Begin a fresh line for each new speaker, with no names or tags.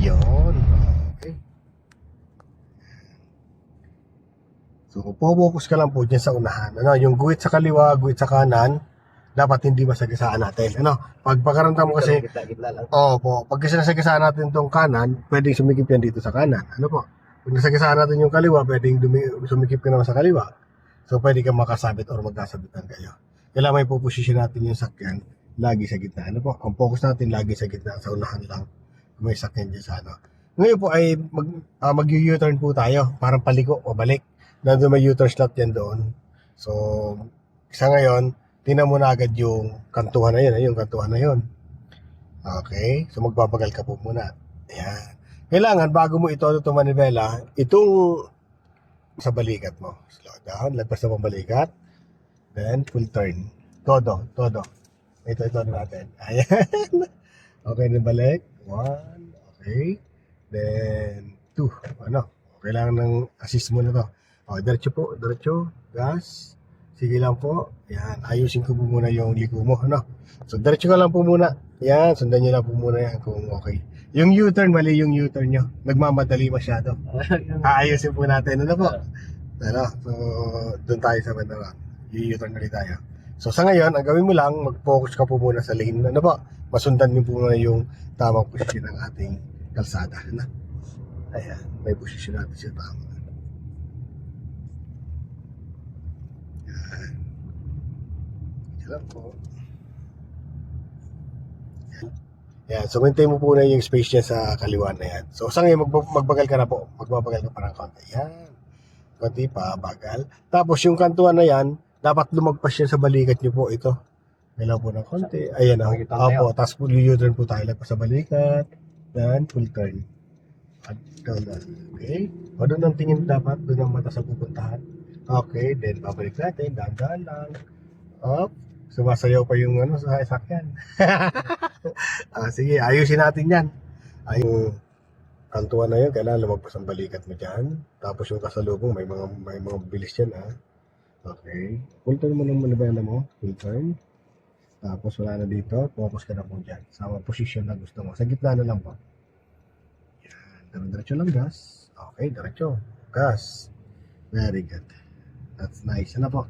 Yun. Okay. So, focus ka lang po dyan sa unahan. Ano, yung guhit sa kaliwa, guhit sa kanan, dapat hindi masagasaan natin. Ano, pag pagkaramdam mo kasi,
Gitna lang.
po, pag kasi nasagasaan natin itong kanan, pwedeng sumikip yan dito sa kanan. Ano po? Pag nasagasaan natin yung kaliwa, pwedeng sumikip ka naman sa kaliwa. So, pwede kang makasabit or magkasabitan kayo. Kailangan may puposisyon natin yung sakyan lagi sa gitna. Ano po? Ang focus natin lagi sa gitna, sa unahan lang. May sakyan dyan sa ano. Ngayon po ay mag-U-turn po tayo. Parang paliko o balik. Nandun may U-turn slot yan doon. So, isa ngayon, tingnan mo na agad yung kantuhan na yun. Yung kantuhan na yun. Okay? So, magbabagal ka po muna. Ayan. Kailangan, bago mo ito manivela, itong sa balikat mo. Slow down, lagpas na pambalikat. Then, full turn. Todo. Ito natin. Ayan. Okay, then balik. 1. Okay. Then, 2. Ano? Kailangan ng assist mo na to. Okay, diretso. Gas. Sige lang po. Yan, ayusin ko po muna yung liko mo. Ano? So, diretso ka lang po muna. Yan, sundan nyo lang po muna yan kung okay. Yung U-turn, mali yung U-turn nyo. Nagmamadali masyado. Aayusin po natin. Ano po? Ano? So, doon tayo sa bandara. U-turn ulit tayo. So, sa ngayon, ang gawin mo lang, mag-focus ka po muna sa lane. Ano po? Masundan nyo po muna yung tamang posisyon ng ating kalsada. Ano? Ayan, may posisyon natin siya tama. Yan. Yan po. Yan, so maintain mo po na yung space niya sa kaliwa na yan. So sa ngayon, magbagal ka na po. Magbabagal ka parang konti. Yan. Konti pa, bagal. Tapos yung kantuan na yan, dapat lumagpas yan sa balikat niyo po ito. Kailangan po ng konti. Ayan o. Opo, tapos full U-turn po tayo. Lagpas sa balikat. Then, full turn. At down na. Okay? O doon ang tingin dapat. Doon ang mata sa pupuntahan. Okay, then babalik natin. Dahan-dahan lang. Up. Sumasayaw pa yung ano sa sakyan. Sige, ayusin natin yan. Yung kantuan na yun, kailangan lumagpas ang balikat mo dyan. Tapos yung kasalubong, may mga bilis yan Okay. Full turn mo ng manibela mo. Full turn. Tapos wala na dito. Focus ka na po dyan. Sa position na gusto mo. Sa gitna na lang po. Yan. Diretso lang gas. Okay, diretso. Gas. Very good. That's nice. Ano po?